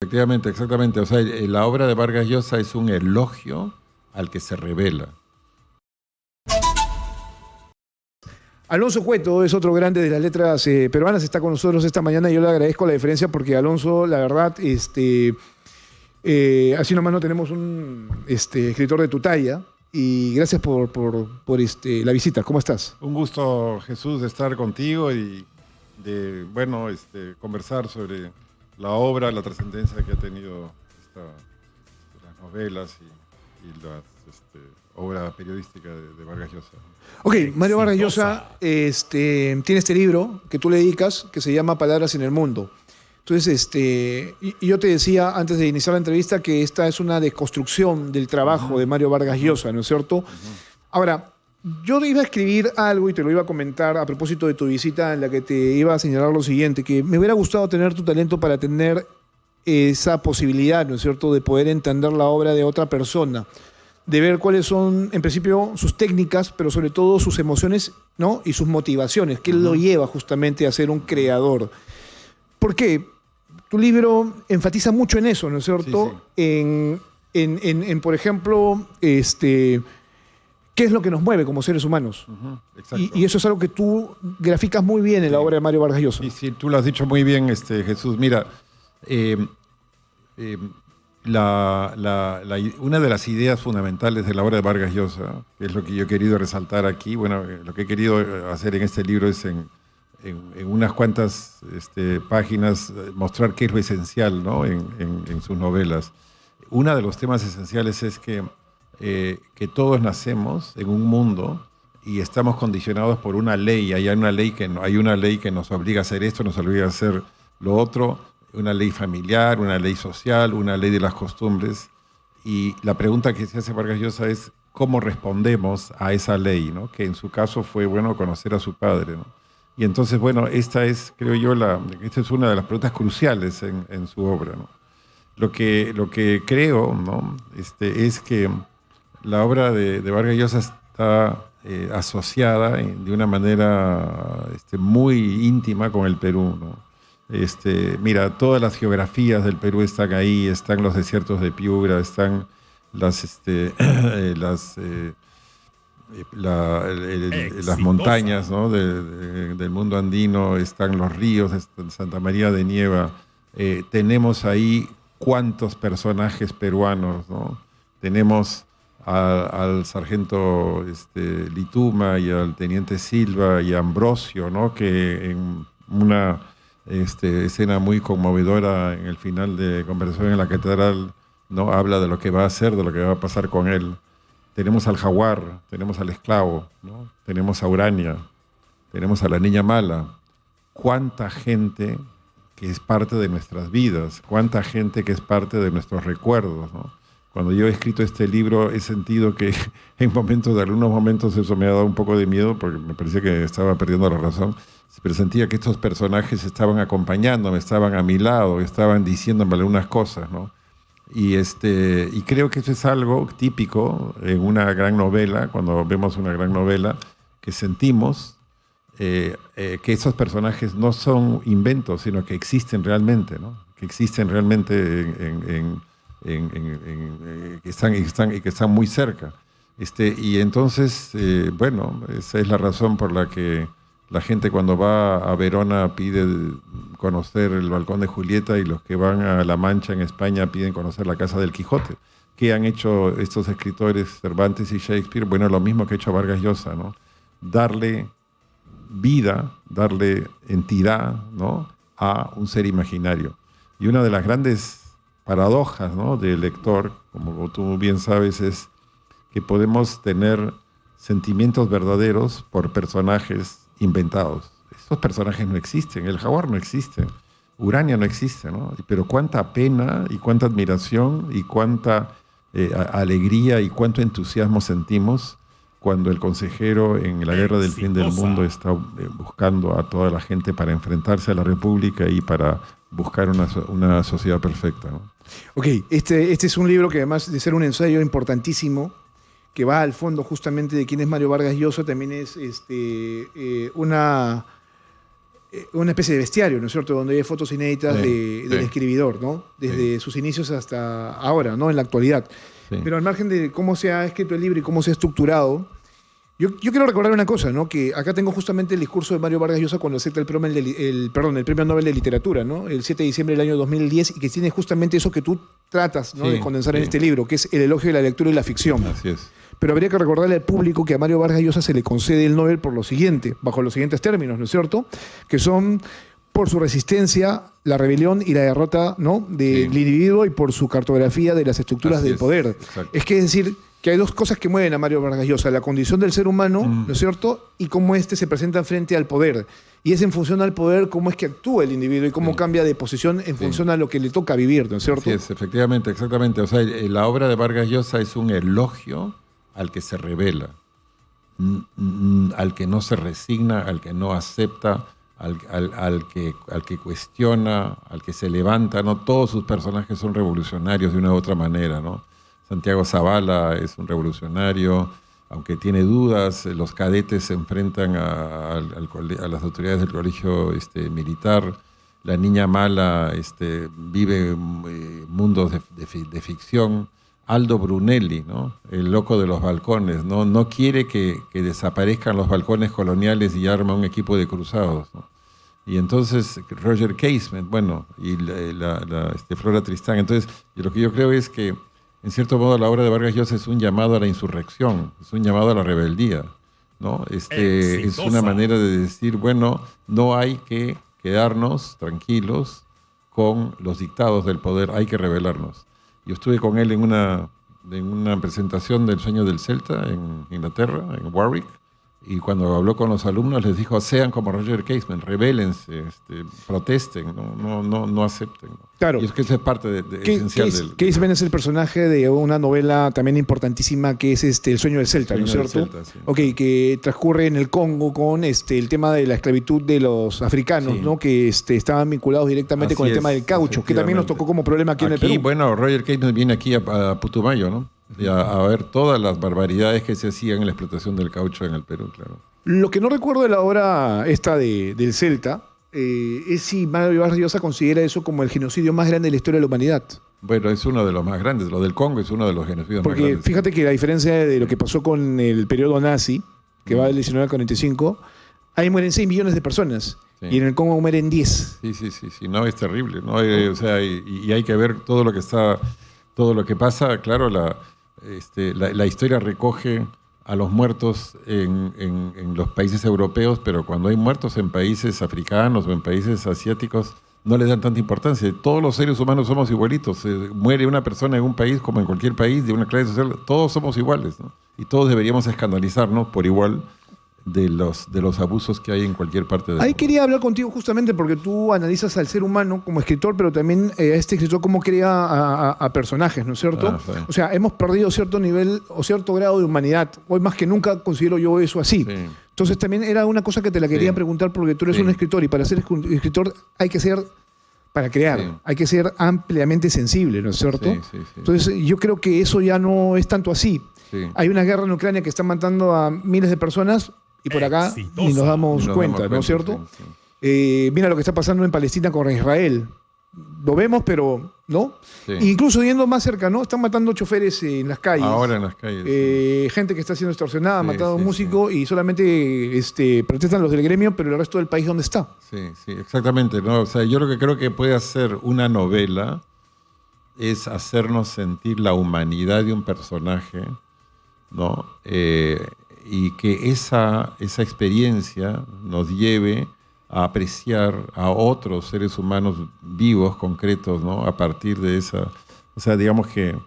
Efectivamente, exactamente. O sea, la obra de Vargas Llosa es un elogio al que se revela. Alonso Cueto es otro grande de las letras peruanas, está con nosotros esta mañana y yo le agradezco la diferencia porque Alonso, la verdad, así nomás no tenemos un escritor de tu talla y gracias por la visita. ¿Cómo estás? Un gusto, Jesús, de estar contigo y de, bueno, conversar sobre la obra, la trascendencia que ha tenido las novelas y la obra periodística de Vargas Llosa. Ok, Mario Vargas Llosa tiene este libro que tú le dedicas que se llama Palabras en el Mundo. Entonces, y yo te decía antes de iniciar la entrevista que esta es una deconstrucción del trabajo de Mario Vargas Llosa, ¿no es cierto? Ahora, yo iba a escribir algo y te lo iba a comentar a propósito de tu visita en la que te iba a señalar lo siguiente, que me hubiera gustado tener tu talento para tener esa posibilidad, ¿no es cierto?, de poder entender la obra de otra persona, de ver cuáles son, en principio, sus técnicas, pero sobre todo sus emociones, ¿no?, y sus motivaciones, qué lo lleva justamente a ser un creador. ¿Por qué? Tu libro enfatiza mucho en eso, ¿no es cierto? Sí, sí. Por ejemplo, ¿qué es lo que nos mueve como seres humanos? Y eso es algo que tú graficas muy bien en la obra de Mario Vargas Llosa. Sí, sí, tú lo has dicho muy bien, Jesús. Mira, una de las ideas fundamentales de la obra de Vargas Llosa, que es lo que yo he querido resaltar aquí, bueno, lo que he querido hacer en este libro es en unas cuantas páginas mostrar qué es lo esencial, ¿no?, en sus novelas. Uno de los temas esenciales es que todos nacemos en un mundo y estamos condicionados por una ley. Hay una ley que nos obliga a hacer esto, nos obliga a hacer lo otro, una ley familiar, una ley social, una ley de las costumbres. Y la pregunta que se hace Vargas Llosa es cómo respondemos a esa ley, ¿no?, que en su caso fue, bueno, conocer a su padre, ¿no? Y entonces, bueno, esta es, creo yo, esta es una de las preguntas cruciales en su obra, ¿no? Lo que creo, ¿no?, es que la obra de Vargas Llosa está asociada de una manera muy íntima con el Perú, ¿no? Mira, todas las geografías del Perú están ahí, están los desiertos de Piura, están las montañas, ¿no?, del mundo andino, están los ríos de Santa María de Nieva. Tenemos ahí cuántos personajes peruanos, ¿no? Tenemos al sargento Lituma y al teniente Silva y a Ambrosio, ¿no?, que en una escena muy conmovedora en el final de Conversación en la Catedral, ¿no?, habla de lo que va a hacer, de lo que va a pasar con él. Tenemos al jaguar, tenemos al esclavo, ¿no?, tenemos a Urania, tenemos a la niña mala. ¿Cuánta gente que es parte de nuestras vidas? ¿Cuánta gente que es parte de nuestros recuerdos, ¿no? Cuando yo he escrito este libro he sentido que de algunos momentos eso me ha dado un poco de miedo porque me parecía que estaba perdiendo la razón, pero sentía que estos personajes estaban acompañándome, estaban a mi lado, estaban diciéndome algunas cosas, ¿no? Y creo que eso es algo típico en una gran novela, cuando vemos una gran novela, que sentimos que esos personajes no son inventos, sino que existen realmente, ¿no? Que existen realmente, que están muy cerca. Y entonces, bueno, esa es la razón por la que la gente cuando va a Verona pide conocer el Balcón de Julieta y los que van a La Mancha en España piden conocer la Casa del Quijote. ¿Qué han hecho estos escritores, Cervantes y Shakespeare? Bueno, lo mismo que ha hecho Vargas Llosa, ¿no? Darle vida, darle entidad, ¿no?, a un ser imaginario. Y una de las grandes paradojas, ¿no?, del lector, como tú bien sabes, es que podemos tener sentimientos verdaderos por personajes inventados. Estos personajes no existen, el jaguar no existe, Urania no existe, ¿no? Pero cuánta pena y cuánta admiración y cuánta alegría y cuánto entusiasmo sentimos cuando el consejero en la guerra del fin del mundo está buscando a toda la gente para enfrentarse a la República y para buscar una sociedad perfecta, ¿no? Ok, este es un libro que además de ser un ensayo importantísimo, que va al fondo justamente de quién es Mario Vargas Llosa, también es una especie de bestiario, ¿no es cierto? Donde hay fotos inéditas del escribidor, ¿no? Desde sus inicios hasta ahora, ¿no? En la actualidad. Sí. Pero al margen de cómo se ha escrito el libro y cómo se ha estructurado, yo quiero recordar una cosa, ¿no? Que acá tengo justamente el discurso de Mario Vargas Llosa cuando acepta el Premio Nobel de Literatura, ¿no? El 7 de diciembre del año 2010, y que tiene justamente eso que tú tratas, ¿no? Sí, de condensar sí. en este libro, que es el elogio de la lectura y la ficción. Así es. Pero habría que recordarle al público que a Mario Vargas Llosa se le concede el Nobel por lo siguiente, bajo los siguientes términos, ¿no es cierto? Que son por su resistencia, la rebelión y la derrota, ¿no? del individuo, y por su cartografía de las estructuras Así del es, poder. exacto. Es decir, que hay dos cosas que mueven a Mario Vargas Llosa: la condición del ser humano, ¿no es cierto? Y cómo éste se presenta frente al poder. Y es en función al poder cómo es que actúa el individuo y cómo cambia de posición en función a lo que le toca vivir, ¿no es cierto? Así es, efectivamente, exactamente. O sea, la obra de Vargas Llosa es un elogio al que se rebela, al que no se resigna, al que no acepta, al que cuestiona, al que se levanta, ¿no? Todos sus personajes son revolucionarios de una u otra manera, ¿no? Santiago Zavala es un revolucionario, aunque tiene dudas. Los cadetes se enfrentan a las autoridades del colegio militar. La niña mala vive mundos de ficción. Aldo Brunelli, ¿no? El loco de los balcones, no quiere que desaparezcan los balcones coloniales y arma un equipo de cruzados, ¿no? Y entonces Roger Casement, bueno, y Flora Tristán. Entonces, lo que yo creo es que, en cierto modo, la obra de Vargas Llosa es un llamado a la insurrección, es un llamado a la rebeldía, ¿no? Es una manera de decir, bueno, no hay que quedarnos tranquilos con los dictados del poder, hay que rebelarnos. Yo estuve con él en una presentación del Sueño del Celta en Inglaterra, en Warwick, y cuando habló con los alumnos les dijo: sean como Roger Casement, rebélense, protesten, no acepten, ¿no? Claro. Y es que eso es parte esencial del... Casement es el personaje de una novela también importantísima que es El Sueño del Celta, ¿no es cierto? Sueño del Celta, sí. Ok, que transcurre en el Congo con el tema de la esclavitud de los africanos, Sí. ¿no? Que estaban vinculados directamente Así con el es, tema del caucho, que también nos tocó como problema aquí en el Perú. Bueno, Roger Casement viene aquí a Putumayo, ¿no? Y a ver todas las barbaridades que se hacían en la explotación del caucho en el Perú, claro. Lo que no recuerdo de la obra esta del Celta es si Mario Vargas Llosa considera eso como el genocidio más grande de la historia de la humanidad. Bueno, es uno de los más grandes. Lo del Congo es uno de los genocidios más Porque grandes. fíjate que a diferencia de lo que pasó con el periodo nazi, que va del 19 al 45, ahí mueren 6 millones de personas. Sí. Y en el Congo mueren 10. Sí, no, es terrible, ¿no? O sea, y hay que ver todo lo que pasa. Claro, la historia recoge a los muertos en los países europeos, pero cuando hay muertos en países africanos o en países asiáticos, no les dan tanta importancia. Todos los seres humanos somos igualitos. Muere una persona en un país como en cualquier país, de una clase social, todos somos iguales, ¿no? Y todos deberíamos escandalizarnos por igual de los abusos que hay en cualquier parte del Ahí mundo. quería hablar contigo justamente porque tú analizas al ser humano como escritor, pero también a este escritor cómo crea a personajes, ¿no es cierto? Sí. O sea, hemos perdido cierto nivel o cierto grado de humanidad. Hoy más que nunca considero yo eso así. Sí. Entonces también era una cosa que te la quería preguntar porque tú eres un escritor y para ser escritor hay que ser, para crear, hay que ser ampliamente sensible, ¿no es cierto? Sí. Entonces yo creo que eso ya no es tanto así. Sí. Hay una guerra en Ucrania que está matando a miles de personas y por acá ni nos damos cuenta, ¿no es cierto? Sí. Mira lo que está pasando en Palestina con Israel. Lo vemos, pero ¿no? Sí. Incluso yendo más cerca, ¿no? Están matando choferes en las calles. Ahora en las calles. Gente que está siendo extorsionada, Sí, matado a un sí, músico y solamente protestan los del gremio, pero el resto del país, ¿dónde está? Sí, exactamente, ¿no? O sea, yo lo que creo que puede hacer una novela es hacernos sentir la humanidad de un personaje, ¿no? Y que esa experiencia nos lleve a apreciar a otros seres humanos vivos, concretos, ¿no? A partir de esa... O sea, digamos que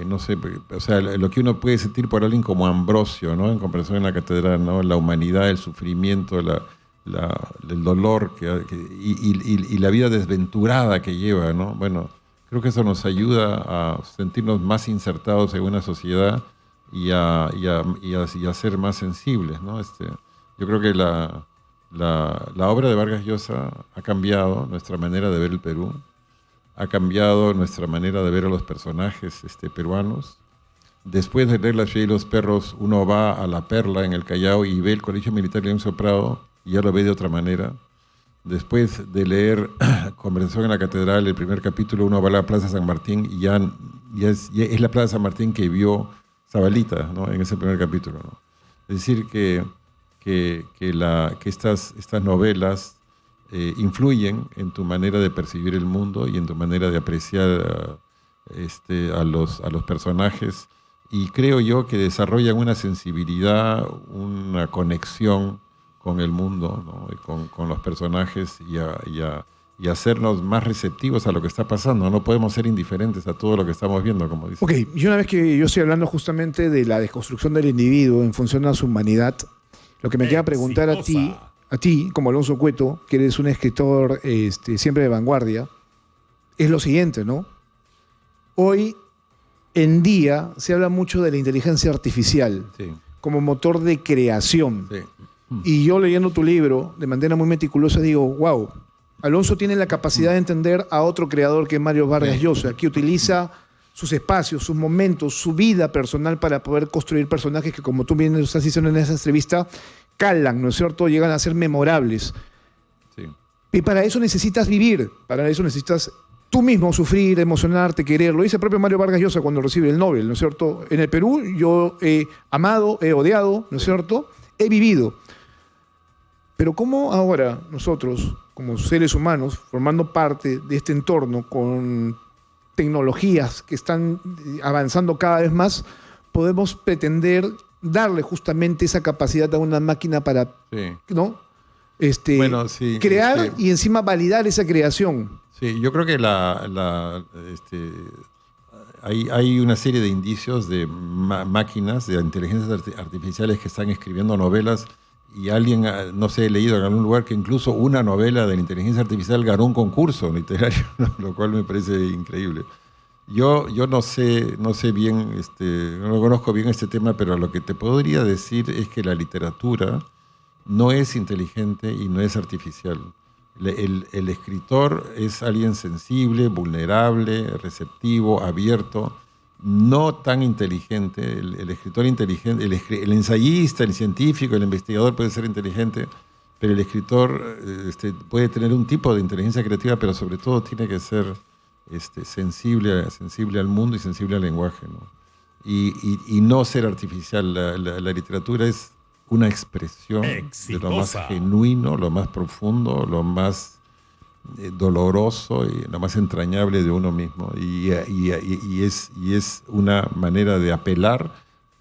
no sé, o sea, lo que uno puede sentir por alguien como Ambrosio, ¿no? En comparación en la catedral, ¿no? La humanidad, el sufrimiento, el dolor y la vida desventurada que lleva, ¿no? Bueno, creo que eso nos ayuda a sentirnos más insertados en una sociedad y a ser más sensibles, ¿no? Yo creo que la obra de Vargas Llosa ha cambiado nuestra manera de ver el Perú, ha cambiado nuestra manera de ver a los personajes peruanos. Después de leer La ciudad y los perros, uno va a La Perla en el Callao y ve el Colegio Militar Leoncio Prado y ya lo ve de otra manera, después de leer Conversación en la Catedral, el primer capítulo, uno va a la Plaza San Martín y ya es la Plaza San Martín que vio Zabalita, ¿no? En ese primer capítulo, ¿no? Es decir, que estas novelas influyen en tu manera de percibir el mundo y en tu manera de apreciar a los personajes, y creo yo que desarrollan una sensibilidad, una conexión con el mundo, ¿no? Y con los personajes y hacernos más receptivos a lo que está pasando. No podemos ser indiferentes a todo lo que estamos viendo, como dice. Ok, y una vez que yo estoy hablando justamente de la desconstrucción del individuo en función a su humanidad, lo que me queda preguntar a ti, como Alonso Cueto, que eres un escritor siempre de vanguardia, es lo siguiente, ¿no? Hoy en día se habla mucho de la inteligencia artificial, Sí. como motor de creación. Sí. Y yo leyendo tu libro de manera muy meticulosa digo, wow, Alonso tiene la capacidad de entender a otro creador que es Mario Vargas Llosa, que utiliza sus espacios, sus momentos, su vida personal para poder construir personajes que, como tú bien estás diciendo en esa entrevista, calan, ¿no es cierto? Llegan a ser memorables. Sí. Y para eso necesitas vivir, para eso necesitas tú mismo sufrir, emocionarte, querer. Lo dice el propio Mario Vargas Llosa cuando recibe el Nobel, ¿no es cierto? En el Perú yo he amado, he odiado, ¿no es cierto? He vivido. Pero ¿cómo ahora nosotros, como seres humanos, formando parte de este entorno con tecnologías que están avanzando cada vez más, podemos pretender darle justamente esa capacidad a una máquina para, Sí. ¿no? Bueno, sí, crear y encima validar esa creación? Sí, yo creo que hay una serie de indicios de máquinas, de inteligencias artificiales que están escribiendo novelas, y alguien, no sé, he leído en algún lugar que incluso una novela de la inteligencia artificial ganó un concurso literario, lo cual me parece increíble. Yo no sé bien, no conozco bien este tema, pero lo que te podría decir es que la literatura no es inteligente y no es artificial. El escritor es alguien sensible, vulnerable, receptivo, abierto, no tan inteligente. El escritor inteligente, el ensayista, el científico, el investigador puede ser inteligente, pero el escritor puede tener un tipo de inteligencia creativa, pero sobre todo tiene que ser sensible al mundo y sensible al lenguaje, ¿no? Y no ser artificial. La literatura es una expresión de lo más genuino, lo más profundo, lo más doloroso y lo más entrañable de uno mismo. Y es una manera de apelar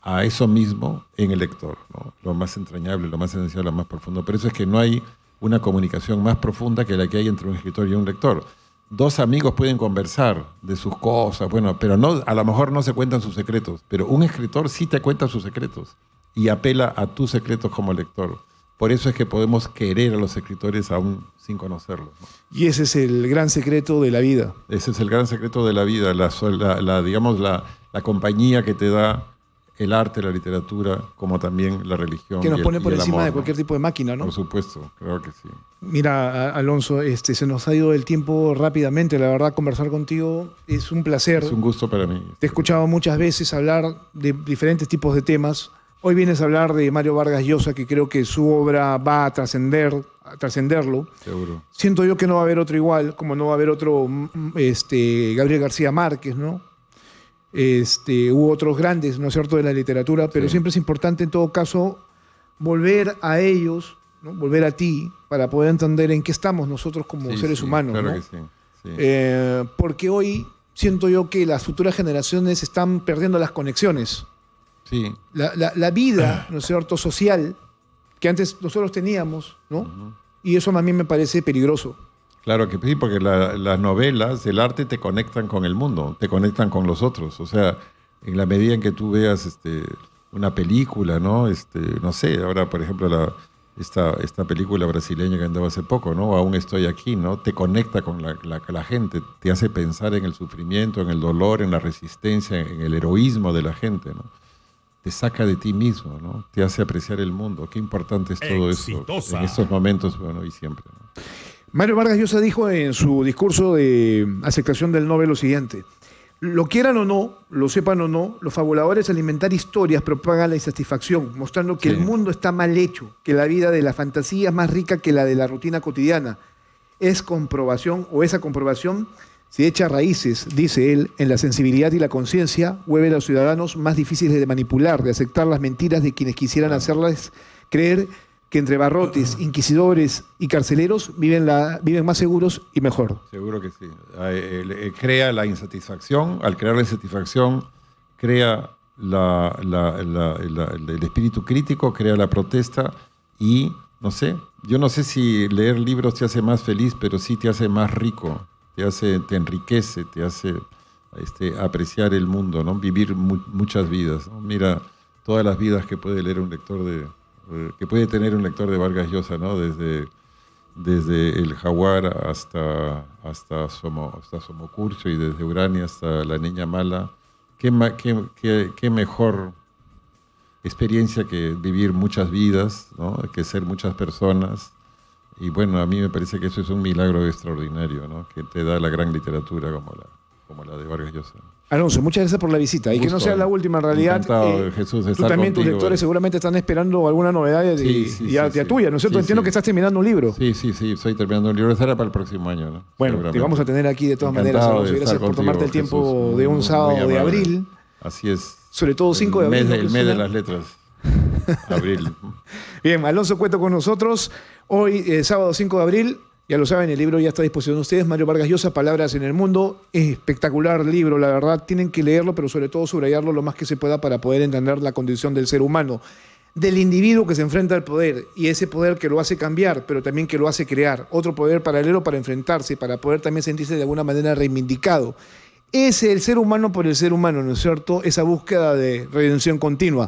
a eso mismo en el lector, ¿no? Lo más entrañable, lo más esencial, lo más profundo. Por eso es que no hay una comunicación más profunda que la que hay entre un escritor y un lector. Dos amigos pueden conversar de sus cosas, bueno, pero no, a lo mejor no se cuentan sus secretos, pero un escritor sí te cuenta sus secretos y apela a tus secretos como lector. Por eso es que podemos querer a los escritores aún sin conocerlos, ¿no? Y ese es el gran secreto de la vida. Ese es el gran secreto de la vida, digamos, la compañía que te da el arte, la literatura, como también la religión. Que nos pone por encima amor, de cualquier tipo de máquina, ¿no? Por supuesto, creo que sí. Mira, Alonso, se nos ha ido el tiempo rápidamente. La verdad, conversar contigo es un placer. Es un gusto para mí. Te he escuchado muchas veces hablar de diferentes tipos de temas. Hoy vienes a hablar de Mario Vargas Llosa, que creo que su obra va a trascenderlo. Seguro. Siento yo que no va a haber otro igual, como no va a haber otro Gabriel García Márquez, ¿no? Hubo otros grandes, ¿no es cierto?, de la literatura, pero Sí. siempre es importante en todo caso volver a ellos, ¿no? Volver a ti, para poder entender en qué estamos nosotros como Sí, seres sí, humanos, claro ¿no? que sí, sí. Porque hoy siento yo que las futuras generaciones están perdiendo las conexiones. Sí. La vida, ¿no es cierto?, social, que antes nosotros teníamos, ¿no? Y eso a mí me parece peligroso. Claro que sí, porque las novelas, el arte te conectan con el mundo, te conectan con los otros. O sea, en la medida en que tú veas una película, ¿no? No sé, ahora por ejemplo esta película brasileña que andaba hace poco, ¿no? Aún estoy aquí, ¿no? Te conecta con la gente, te hace pensar en el sufrimiento, en el dolor, en la resistencia, en el heroísmo de la gente, ¿no? Te saca de ti mismo, ¿no? Te hace apreciar el mundo. Qué importante es todo eso en estos momentos, bueno, y siempre, ¿no? Mario Vargas Llosa dijo en su discurso de aceptación del Nobel lo siguiente: lo quieran o no, lo sepan o no, los fabuladores alimentar historias propagan la insatisfacción, mostrando que Sí. el mundo está mal hecho, que la vida de la fantasía es más rica que la de la rutina cotidiana. es comprobación, o esa comprobación, si echa raíces, dice él, en la sensibilidad y la conciencia, vuelve a los ciudadanos más difíciles de manipular, de aceptar las mentiras de quienes quisieran hacerles creer que entre barrotes, inquisidores y carceleros viven más seguros y mejor. Seguro que sí. Crea la insatisfacción, al crear la insatisfacción, crea el espíritu crítico, crea la protesta y, no sé, yo no sé si leer libros te hace más feliz, pero sí te hace más rico, te enriquece, te hace apreciar el mundo, ¿no? Vivir muchas vidas, ¿no? Mira todas las vidas que puede leer un lector que puede tener un lector de Vargas Llosa, ¿no? Desde El Jaguar hasta Somocurcio y desde Urania hasta La Niña Mala. ¿Qué mejor experiencia que vivir muchas vidas, ¿no? Que ser muchas personas. Y bueno, a mí me parece que eso es un milagro extraordinario, ¿no? Que te da la gran literatura como la de Vargas Llosa. Alonso, muchas gracias por la visita. Y que no sea la última en realidad. Encantado, Jesús, de tú estar también, contigo. Tus lectores seguramente están esperando alguna novedad tuya, ¿no es cierto? Entiendo que estás terminando un libro. Sí, estoy terminando un libro. Estará para el próximo año, ¿no? Bueno, te vamos a tener aquí de todas maneras, Alonso. Gracias por tomarte el tiempo, Jesús, de un sábado de abril. Así es. Sobre todo 5 de abril. El mes de las letras. Abril. Bien, Alonso Cueto con nosotros. Hoy, sábado 5 de abril. Ya lo saben, el libro ya está a disposición de ustedes. Mario Vargas Llosa, Palabras en el Mundo. Es espectacular libro, la verdad. Tienen que leerlo, pero sobre todo subrayarlo lo más que se pueda para poder entender la condición del ser humano, del individuo que se enfrenta al poder, y ese poder que lo hace cambiar, pero también que lo hace crear. Otro poder paralelo para enfrentarse, para poder también sentirse de alguna manera reivindicado. Es el ser humano por el ser humano, ¿no es cierto? Esa búsqueda de redención continua.